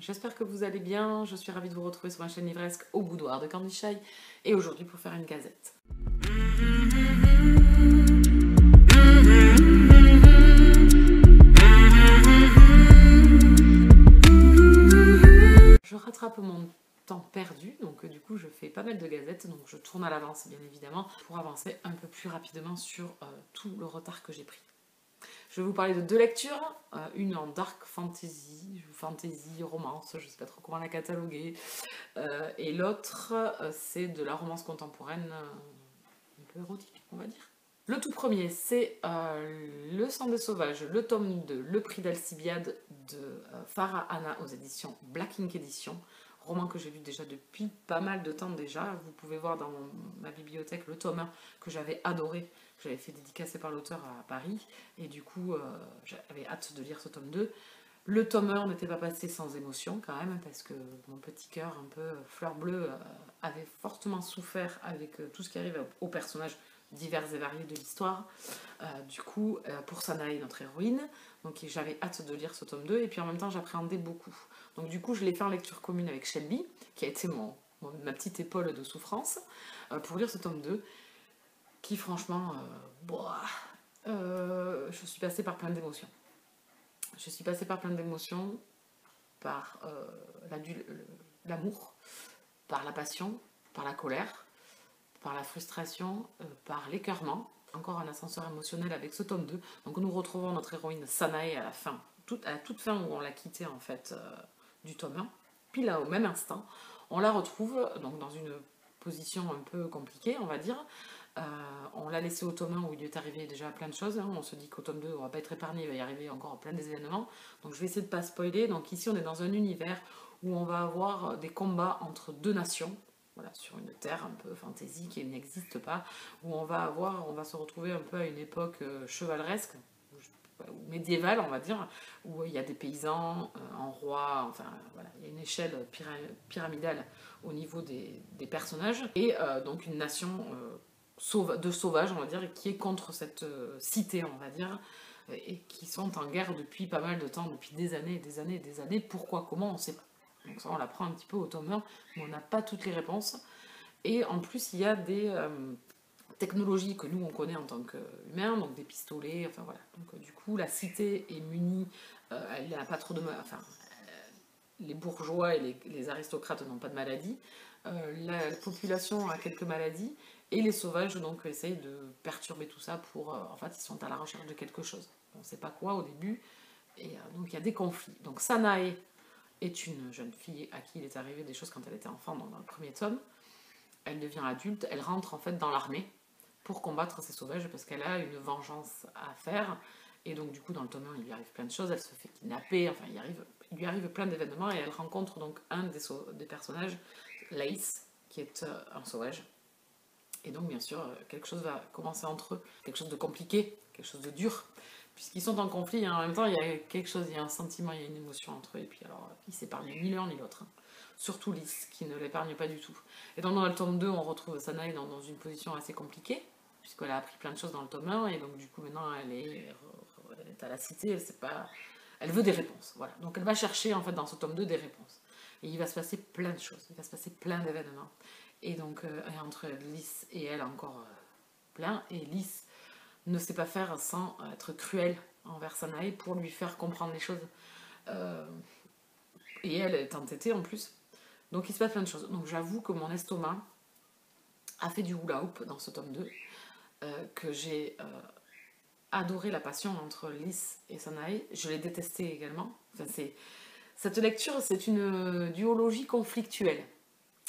j'espère que vous allez bien, je suis ravie de vous retrouver sur ma chaîne livresque au boudoir de Candy Shy et aujourd'hui pour faire une gazette. Je rattrape mon temps perdu, donc du coup je fais pas mal de gazettes, donc je tourne à l'avance bien évidemment pour avancer un peu plus rapidement sur tout le retard que j'ai pris. Je vais vous parler de deux lectures, une en dark fantasy, romance, je sais pas trop comment la cataloguer, et l'autre c'est de la romance contemporaine, un peu érotique on va dire. Le tout premier c'est Le sang des sauvages, le tome 2, Le prix d'Alcibiade de Farah Anna aux éditions Black Ink Edition. Roman que j'ai lu déjà depuis pas mal de temps déjà. Vous pouvez voir dans ma bibliothèque le tome 1 que j'avais adoré, que j'avais fait dédicacer par l'auteur à Paris, et du coup j'avais hâte de lire ce tome 2. Le tome 1 n'était pas passé sans émotion quand même, parce que mon petit cœur un peu fleur bleue avait fortement souffert avec tout ce qui arrive aux personnages divers et variés de l'histoire. Du coup, pour Sanae, notre héroïne, donc j'avais hâte de lire ce tome 2, et puis en même temps j'appréhendais beaucoup. Donc du coup je l'ai fait en lecture commune avec Shelby, qui a été ma petite épaule de souffrance, pour lire ce tome 2, qui franchement, je suis passée par plein d'émotions. Je suis passée par plein d'émotions, par l'amour, par la passion, par la colère, par la frustration, par l'écœurement. Encore un ascenseur émotionnel avec ce tome 2. Donc nous retrouvons notre héroïne Sanae à la fin, à la toute fin où on l'a quittée en fait du tome 1. Puis là, au même instant, on la retrouve donc dans une position un peu compliquée, on va dire. On l'a laissée au tome 1 où il lui est arrivé déjà plein de choses. Hein. On se dit qu'au tome 2, on va pas être épargné, il va y arriver encore plein d'événements. Donc je vais essayer de pas spoiler. Donc ici, on est dans un univers où on va avoir des combats entre deux nations. Voilà, sur une terre un peu fantasy qui n'existe pas, où on va se retrouver un peu à une époque chevaleresque, ou médiévale on va dire, où il y a des paysans en roi, enfin voilà, il y a une échelle pyramidale au niveau des personnages, et donc une nation de sauvages, on va dire, qui est contre cette cité, on va dire, et qui sont en guerre depuis pas mal de temps, depuis des années et des années et des années. Pourquoi, comment, on sait pas. Donc ça, on l'apprend un petit peu au tome 1, mais on n'a pas toutes les réponses. Et en plus, il y a des technologies que nous, on connaît en tant qu'humains, donc des pistolets, enfin voilà. Donc du coup, la cité est munie, elle n'a pas trop de... Enfin, les bourgeois et les aristocrates n'ont pas de maladie, la population a quelques maladies, et les sauvages donc essayent de perturber tout ça pour... en fait, ils sont à la recherche de quelque chose. On ne sait pas quoi au début, et donc il y a des conflits. Donc Sanae est une jeune fille à qui il est arrivé des choses quand elle était enfant, dans le premier tome. Elle devient adulte, elle rentre en fait dans l'armée pour combattre ces sauvages parce qu'elle a une vengeance à faire. Et donc du coup dans le tome 1 il lui arrive plein de choses, elle se fait kidnapper, enfin il lui arrive plein d'événements, et elle rencontre donc un des personnages, Laïs, qui est un sauvage. Et donc bien sûr quelque chose va commencer entre eux, quelque chose de compliqué, quelque chose de dur, puisqu'ils sont en conflit, hein. En même temps il y a quelque chose, il y a un sentiment, il y a une émotion entre eux, et puis alors ils s'épargnent ni l'un ni l'autre, hein. Surtout Lys, qui ne l'épargne pas du tout. Et dans le tome 2, on retrouve Sanae dans une position assez compliquée, puisqu'elle a appris plein de choses dans le tome 1, et donc du coup maintenant elle est à la cité, elle veut des réponses. Voilà. Donc elle va chercher en fait dans ce tome 2 des réponses. Et il va se passer plein de choses, il va se passer plein d'événements. Et donc entre Lys et elle encore plein, et Lys ne sait pas faire sans être cruelle envers Sanae pour lui faire comprendre les choses. Et elle est entêtée en plus. Donc il se passe plein de choses. Donc j'avoue que mon estomac a fait du hula hoop dans ce tome 2, que j'ai adoré la passion entre Lys et Sanae. Je l'ai détestée également. Enfin, cette lecture, c'est une duologie conflictuelle.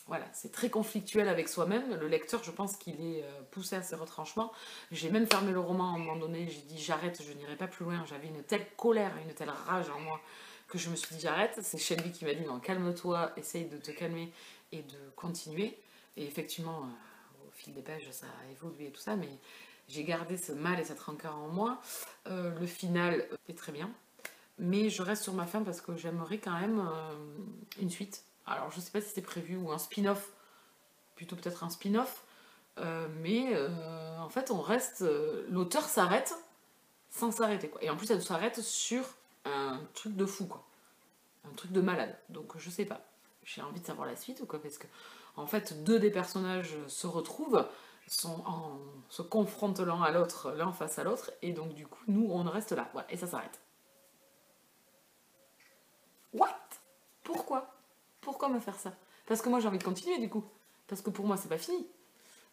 Voilà, c'est très conflictuel avec soi-même. Le lecteur, je pense qu'il est poussé à ses retranchements. J'ai même fermé le roman à un moment donné, j'ai dit j'arrête, je n'irai pas plus loin. J'avais une telle colère, une telle rage en moi que je me suis dit j'arrête. C'est Shelby qui m'a dit non, calme-toi, essaye de te calmer et de continuer. Et effectivement, au fil des pages, ça a évolué et tout ça, mais j'ai gardé ce mal et cette rancœur en moi. Le final est très bien, mais je reste sur ma faim parce que j'aimerais quand même une suite. Alors je sais pas si c'est prévu ou un spin-off, plutôt peut-être un spin-off, mais en fait on reste, l'auteur s'arrête sans s'arrêter quoi. Et en plus elle s'arrête sur un truc de fou quoi. un truc de malade. Donc je sais pas. J'ai envie de savoir la suite ou quoi, parce que en fait, deux des personnages se retrouvent, se confrontent l'un à l'autre, l'un face à l'autre, et donc du coup, nous, on reste là. Voilà, et ça s'arrête. What? Pourquoi? Pourquoi me faire ça? Parce que moi, j'ai envie de continuer, du coup. Parce que pour moi, c'est pas fini.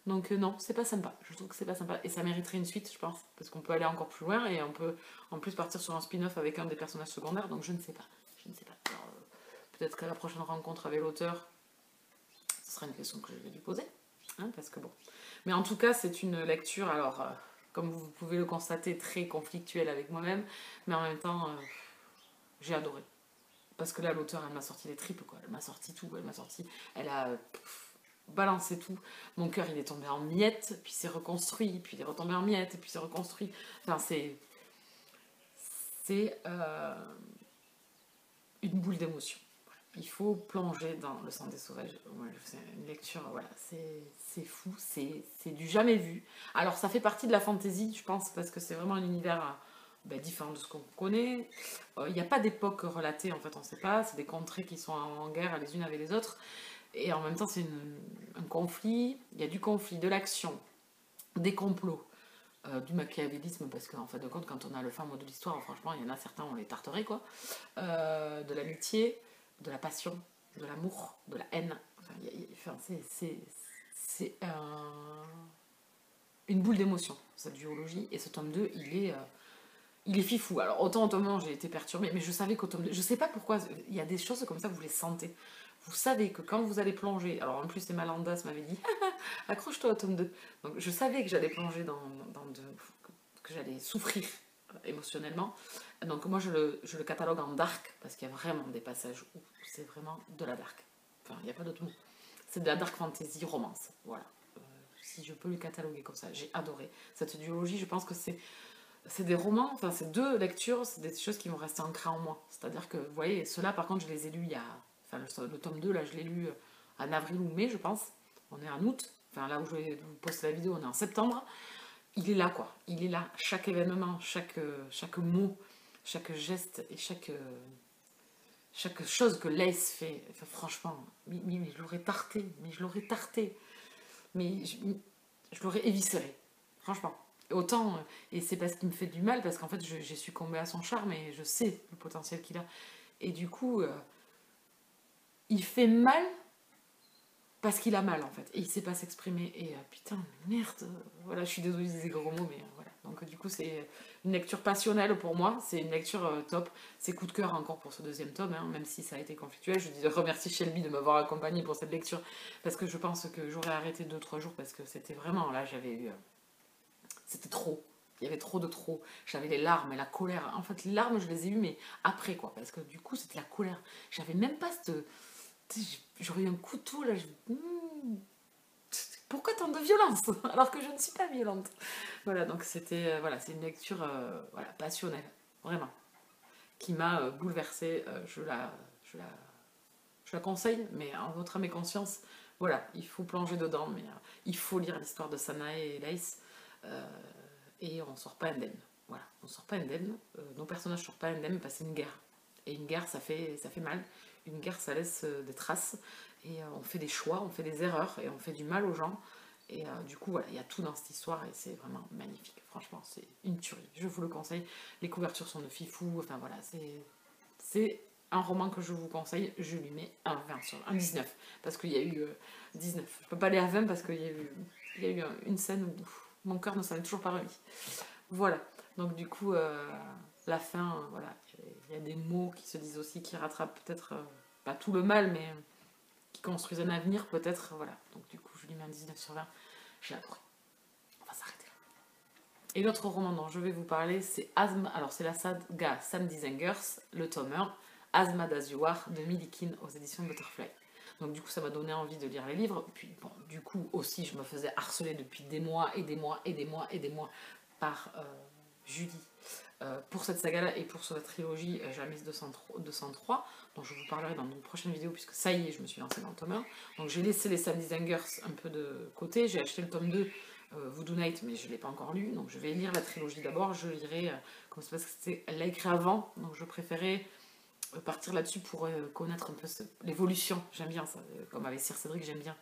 Donc non, c'est pas sympa. Je trouve que c'est pas sympa. Et ça mériterait une suite, je pense. Parce qu'on peut aller encore plus loin et on peut en plus partir sur un spin-off avec un des personnages secondaires. Donc je ne sais pas. Je ne sais pas. Alors, peut-être qu'à la prochaine rencontre avec l'auteur, ce sera une question que je vais lui poser. Hein, parce que bon. Mais en tout cas, c'est une lecture, alors, comme vous pouvez le constater, très conflictuelle avec moi-même. Mais en même temps, j'ai adoré. Parce que là, l'auteur, elle m'a sorti les tripes, quoi. Elle m'a sorti tout. Elle m'a sorti. Elle a balancé tout. Mon cœur, il est tombé en miettes, puis c'est reconstruit, puis il est retombé en miettes, puis c'est reconstruit. Enfin, c'est. C'est une boule d'émotion. Il faut plonger dans Le sang des sauvages. Ouais, c'est une lecture, voilà, c'est fou, c'est du jamais vu. Alors ça fait partie de la fantasy, je pense, parce que c'est vraiment un univers différent de ce qu'on connaît. Il n'y a pas d'époque relatée, en fait, on ne sait pas. C'est des contrées qui sont en guerre les unes avec les autres. Et en même temps, c'est un conflit. Il y a du conflit, de l'action, des complots. Du machiavélisme, parce qu'en fin de compte, quand on a le fin mot de l'histoire, franchement, il y en a certains, on les tarterait, quoi. De l'amitié, de la passion, de l'amour, de la haine. Enfin, c'est une boule d'émotion, cette duologie. Et ce tome 2, il est fifou. Alors, autant au tome 1, j'ai été perturbée, mais je savais qu'au tome 2, je sais pas pourquoi, il y a des choses comme ça, vous les sentez. Vous savez que quand vous allez plonger, alors en plus, les Malandas m'avaient dit, accroche-toi au tome 2. Donc, je savais que j'allais plonger que j'allais souffrir émotionnellement. Donc moi je le catalogue en dark parce qu'il y a vraiment des passages où c'est vraiment de la dark. Enfin, il n'y a pas d'autre mot. C'est de la dark fantasy romance. Voilà. Si je peux le cataloguer comme ça, j'ai adoré. Cette duologie, je pense que c'est des romans, enfin c'est deux lectures, c'est des choses qui vont rester ancrées en moi. C'est-à-dire que, vous voyez, ceux-là par contre je les ai lus il y a... Enfin le tome 2 là je l'ai lu en avril ou mai je pense. On est en août. Enfin là où je vous poste la vidéo on est en septembre. Il est là quoi. Il est là. Chaque événement, chaque mot, chaque geste et chaque chose que Lace fait, enfin, franchement, mais je l'aurais tarté, mais je l'aurais éviscéré, franchement. Autant, et c'est parce qu'il me fait du mal, parce qu'en fait j'ai succombé à son charme et je sais le potentiel qu'il a. Et du coup, il fait mal parce qu'il a mal en fait, et il sait pas s'exprimer. Et putain, merde, voilà, je suis désolée des gros mots, mais voilà. Donc du coup, c'est une lecture passionnelle pour moi, c'est une lecture top. C'est coup de cœur encore pour ce deuxième tome, hein, même si ça a été conflictuel. Je dis de remercier Shelby de m'avoir accompagnée pour cette lecture, parce que je pense que j'aurais arrêté 2-3 jours, parce que c'était vraiment, là, j'avais eu... c'était trop. Il y avait trop de trop. J'avais les larmes et la colère. En fait, les larmes, je les ai eues, mais après, quoi. Parce que du coup, c'était la colère. J'avais même pas cette... J'aurais eu un couteau, là. Pourquoi tant de violence alors que je ne suis pas violente? Voilà, donc c'était voilà, c'est une lecture voilà, passionnelle, vraiment, qui m'a bouleversée. Je la conseille, mais en votre âme et conscience, voilà, il faut plonger dedans, mais il faut lire l'histoire de Sanae et Lace, et on sort pas indemne. Voilà, on sort pas indemne, nos personnages sortent pas indemnes parce que c'est une guerre. Et une guerre, ça fait mal. Une guerre, ça laisse des traces. Et on fait des choix, on fait des erreurs, et on fait du mal aux gens. Et du coup, voilà, il y a tout dans cette histoire, et c'est vraiment magnifique. Franchement, c'est une tuerie. Je vous le conseille. Les couvertures sont de fifou. Enfin voilà, c'est un roman que je vous conseille. Je lui mets un 20 sur un 19. Parce qu'il y a eu 19. Je peux pas aller à 20 parce qu'il y a eu une scène où mon cœur ne s'en est toujours pas remis. Voilà. Donc du coup, la fin, voilà, il y a des mots qui se disent aussi, qui rattrapent peut-être, pas tout le mal, mais qui construisent un avenir peut-être, voilà. Donc du coup, je lui mets un 19 sur 20. J'ai adoré. On va s'arrêter là. Et l'autre roman dont je vais vous parler, c'est Asthma, alors c'est la saga Sam Dizengers, le tome 1, Asthma As You Are, de Millikin aux éditions Butterfly. Donc du coup, ça m'a donné envie de lire les livres. Puis bon, du coup, aussi, je me faisais harceler depuis des mois et des mois et des mois et des mois par Julie pour cette saga-là et pour cette trilogie Jamis 203, dont je vous parlerai dans une prochaine vidéo, puisque ça y est, je me suis lancée dans le tome 1. Donc j'ai laissé les Sam Dizengers un peu de côté, j'ai acheté le tome 2, Voodoo Night, mais je ne l'ai pas encore lu, donc je vais lire la trilogie d'abord, je lirai, comme c'est parce que elle l'a écrit avant, donc je préférais partir là-dessus pour connaître un peu l'évolution. J'aime bien ça, comme avec Sir Cédric, j'aime bien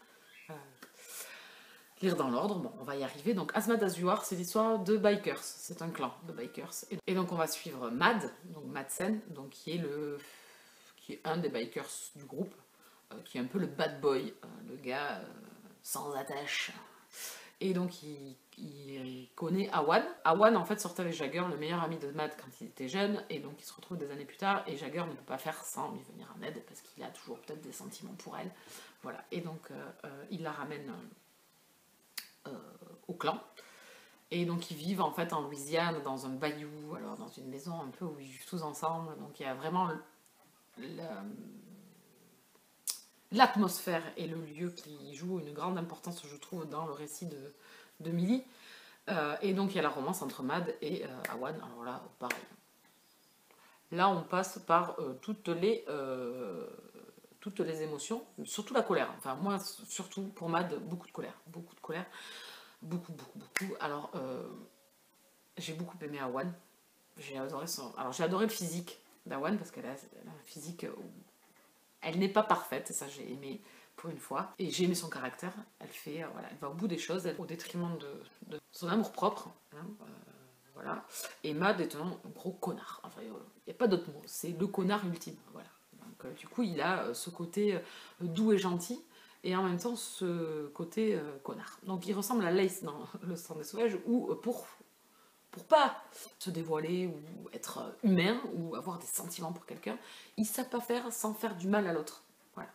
lire dans l'ordre. Bon, on va y arriver. Donc Asmad Azuar, c'est l'histoire de bikers, c'est un clan de bikers. Et donc on va suivre Mad, donc Madsen, donc qui est un des bikers du groupe, qui est un peu le bad boy, le gars sans attache. Et donc il connaît Awan. Awan en fait sortait avec Jagger, le meilleur ami de Mad quand il était jeune, et donc il se retrouve des années plus tard, et Jagger ne peut pas faire sans lui venir en aide, parce qu'il a toujours peut-être des sentiments pour elle. Voilà, et donc il la ramène au clan. Et donc ils vivent en fait en Louisiane, dans un bayou, alors dans une maison un peu où ils vivent tous ensemble. Donc il y a vraiment l'atmosphère et le lieu qui jouent une grande importance, je trouve, dans le récit de Millie. Et donc il y a la romance entre Mad et Awan. Alors là, pareil. Là, on passe par toutes les émotions, surtout la colère. Enfin, moi, surtout pour Mad, beaucoup de colère. Beaucoup de colère. Beaucoup. Alors, j'ai beaucoup aimé Awan. J'ai adoré le physique d'Awan parce qu'elle a un physique où elle n'est pas parfaite, et ça j'ai aimé pour une fois. Et j'ai aimé son caractère. Elle va au bout des choses, au détriment de son amour propre. Hein, voilà. Et Mad est un gros connard. Enfin, il n'y a pas d'autre mot. C'est le connard ultime. Voilà. Donc, du coup, il a ce côté doux et gentil, et en même temps ce côté connard. Donc il ressemble à Lace dans Le Sang des Sauvages, où pour pas se dévoiler ou être humain ou avoir des sentiments pour quelqu'un, il ne sait pas faire sans faire du mal à l'autre. Voilà.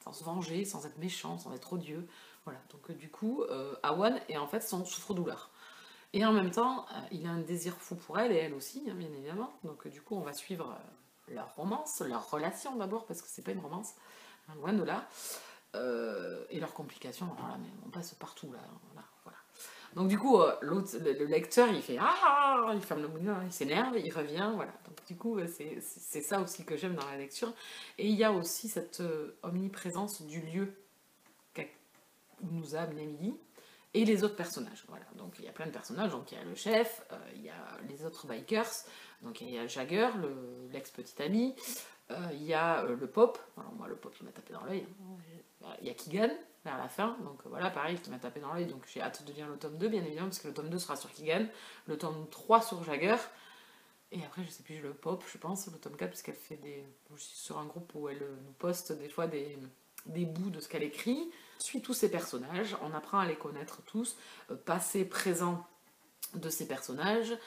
Sans se venger, sans être méchant, sans être odieux. Voilà. Donc du coup, Awan est en fait son souffre-douleur. Et en même temps, il a un désir fou pour elle, et elle aussi, hein, bien évidemment. Donc du coup, on va suivre leur romance, leur relation d'abord, parce que c'est pas une romance, hein, loin de là. Et leurs complications, voilà, mais on passe partout là. Voilà. Donc du coup, le lecteur, il fait ah, il ferme le moulin, il s'énerve, il revient, voilà. Donc du coup, c'est ça aussi que j'aime dans la lecture. Et il y a aussi cette omniprésence du lieu où nous a amené Millie et les autres personnages. Voilà. Donc il y a plein de personnages. Donc il y a le chef, il y a les autres bikers. Donc il y a Jagger, l'ex-petit ami. Il y a le pop. Alors moi, le pop, il m'a tapé dans l'œil. Il y a Keegan vers la fin, donc voilà, pareil, qui m'a tapé dans l'œil, donc j'ai hâte de lire le tome 2, bien évidemment, parce que le tome 2 sera sur Keegan, le tome 3 sur Jagger, et après, je sais plus, le pop, je pense, le tome 4, parce qu'elle fait je suis sur un groupe où elle nous poste des fois des bouts de ce qu'elle écrit. On suit tous ces personnages, on apprend à les connaître tous, passé, présent de ces personnages.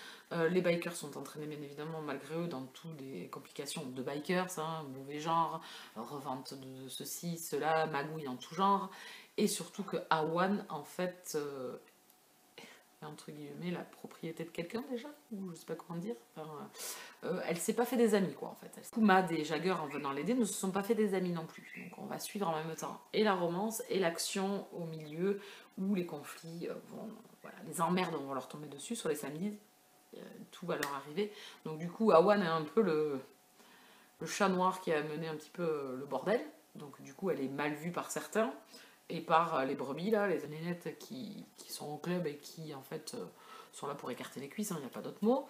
Les bikers sont entraînés bien évidemment malgré eux dans toutes les complications de bikers, hein, mauvais genre, revente de ceci, cela, magouille en tout genre, et surtout que Awan en fait est entre guillemets la propriété de quelqu'un déjà, ou je sais pas comment dire, enfin, elle s'est pas fait des amis quoi en fait. Mad et Jagger en venant l'aider ne se sont pas fait des amis non plus, donc on va suivre en même temps et la romance et l'action au milieu où les conflits vont, voilà, les emmerdes vont leur tomber dessus sur les samedis, tout va leur arriver. Donc du coup Awan est un peu le chat noir qui a mené un petit peu le bordel, donc du coup elle est mal vue par certains et par les brebis là, les nénettes qui sont au club et qui en fait sont là pour écarter les cuisses, il n'y a pas d'autre mot.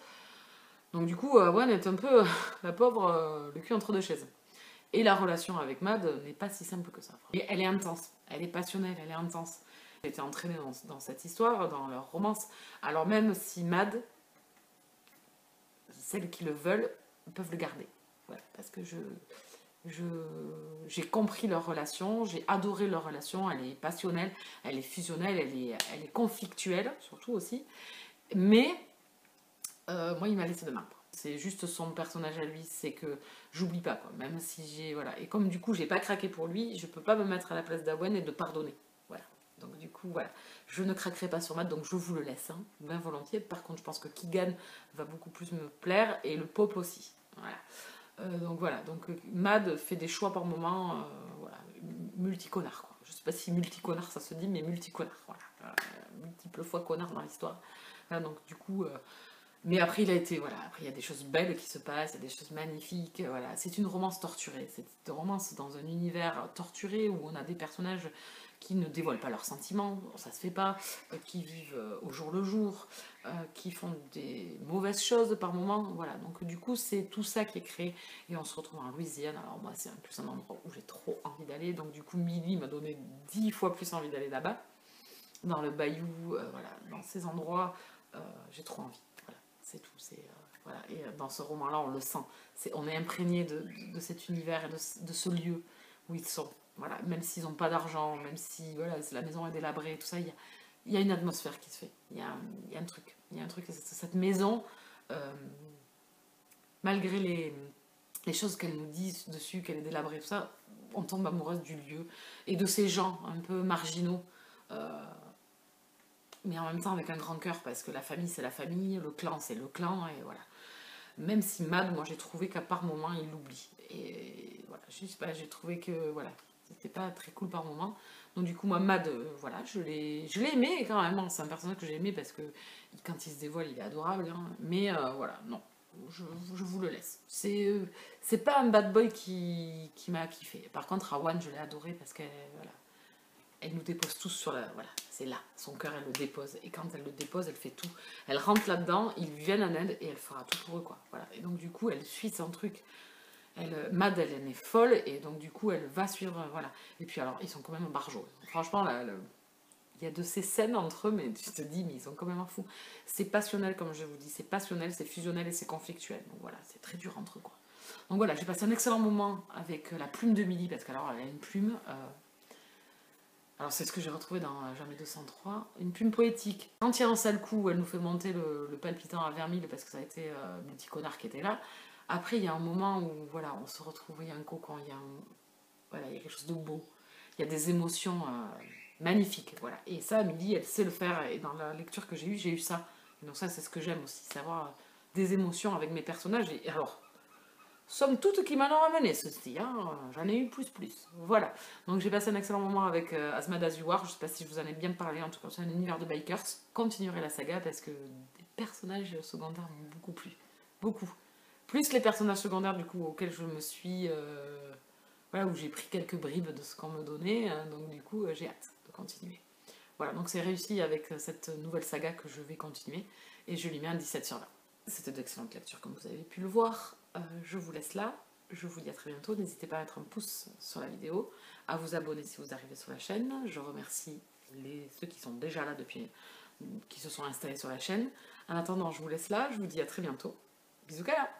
Donc du coup Awan est un peu la pauvre, le cul entre deux chaises. Et la relation avec Mad n'est pas si simple que ça. Et elle est intense, elle est passionnelle, elle est intense. J'ai été entraînée dans cette histoire, dans leur romance. Alors même si Mad, celles qui le veulent, peuvent le garder. Voilà, parce que j'ai compris leur relation, j'ai adoré leur relation, elle est passionnelle, elle est fusionnelle, elle est conflictuelle, surtout aussi. Mais moi, il m'a laissé de marbre. C'est juste son personnage à lui, c'est que j'oublie pas, quoi. Même si j'ai. Voilà. Et comme du coup, j'ai pas craqué pour lui, je peux pas me mettre à la place d'Awen et de pardonner. Voilà. Donc du coup, voilà. Je ne craquerai pas sur Matt, donc je vous le laisse, hein, bien volontiers. Par contre, je pense que Keegan va beaucoup plus me plaire et le pop aussi. Voilà. Donc voilà. Donc Mad fait des choix par moment, voilà. Multiconnard, quoi. Je sais pas si multiconnard ça se dit, mais multiconnard. Voilà. Multiples fois connard dans l'histoire. Voilà, donc du coup. Mais après, après, il y a des choses belles qui se passent, il y a des choses magnifiques, voilà. C'est une romance torturée, c'est une romance dans un univers torturé où on a des personnages qui ne dévoilent pas leurs sentiments, ça se fait pas, qui vivent au jour le jour, qui font des mauvaises choses par moment, voilà. Donc du coup, c'est tout ça qui est créé, et on se retrouve en Louisiane. Alors moi, c'est en plus un endroit où j'ai trop envie d'aller, donc du coup, Milly m'a donné 10 fois plus envie d'aller là-bas, dans le bayou, voilà, dans ces endroits, j'ai trop envie, voilà, c'est tout, voilà. Et dans ce roman-là, on le sent, on est imprégné de cet univers et de ce lieu où ils sont. Voilà, même s'ils n'ont pas d'argent, même si voilà, la maison est délabrée, tout ça, il y a une atmosphère qui se fait. Il y a un truc. Il y a un truc. Cette maison, malgré les choses qu'elle nous dit dessus, qu'elle est délabrée, tout ça, on tombe amoureuse du lieu et de ces gens un peu marginaux. Mais en même temps avec un grand cœur, parce que la famille c'est la famille, le clan c'est le clan, et voilà. Même si Mad, moi j'ai trouvé qu'à par moment il l'oublie. Et voilà, je sais pas, j'ai trouvé que voilà, c'était pas très cool par moment. Donc du coup, moi, Mad, voilà, je l'ai aimé quand même, hein. C'est un personnage que j'ai aimé parce que quand il se dévoile, il est adorable, hein. Mais voilà, non, je vous le laisse. C'est pas un bad boy qui m'a kiffé. Par contre, Awan, je l'ai adoré parce qu'elle voilà, elle nous dépose tous sur la... Voilà, c'est là, son cœur, elle le dépose. Et quand elle le dépose, elle fait tout. Elle rentre là-dedans, ils lui viennent en aide et elle fera tout pour eux, quoi. Voilà. Et donc du coup, elle suit son truc. Mad, elle est folle, et donc du coup, elle va suivre, voilà. Et puis alors, ils sont quand même barjots. Franchement, il y a de ces scènes entre eux, mais tu te dis, mais ils sont quand même un fou. C'est passionnel, comme je vous dis, c'est passionnel, c'est fusionnel et c'est conflictuel. Donc voilà, c'est très dur entre eux, quoi. Donc voilà, j'ai passé un excellent moment avec la plume de Milly, parce qu'alors, elle a une plume... Alors c'est ce que j'ai retrouvé dans Jamais 203, une plume poétique. Quand il y a un sale coup, elle nous fait monter le palpitant à Vermille, parce que ça a été mon petit connard qui était là. Après, il y a un moment où voilà, on se retrouve, il y a un cocon, voilà, il y a quelque chose de beau, il y a des émotions magnifiques. Voilà. Et ça, Milly, elle sait le faire, et dans la lecture que j'ai eu ça. Et donc ça, c'est ce que j'aime aussi, savoir des émotions avec mes personnages. Et alors, somme toute qui m'en ont ramené, ceci, hein, j'en ai eu plus. Voilà. Donc j'ai passé un excellent moment avec Asmad Azuar, je sais pas si je vous en ai bien parlé, en tout cas c'est un univers de bikers. Continuerai la saga parce que des personnages secondaires m'ont beaucoup plu. Beaucoup. Plus les personnages secondaires du coup auxquels je me suis... voilà, où j'ai pris quelques bribes de ce qu'on me donnait, donc du coup j'ai hâte de continuer. Voilà, donc c'est réussi avec cette nouvelle saga que je vais continuer, et je lui mets un 17 sur 20. C'était d'excellentes lectures comme vous avez pu le voir. Je vous laisse là, je vous dis à très bientôt. N'hésitez pas à mettre un pouce sur la vidéo, à vous abonner si vous arrivez sur la chaîne. Je remercie ceux qui sont déjà là depuis, qui se sont installés sur la chaîne. En attendant, je vous laisse là, je vous dis à très bientôt. Bisous, Kala!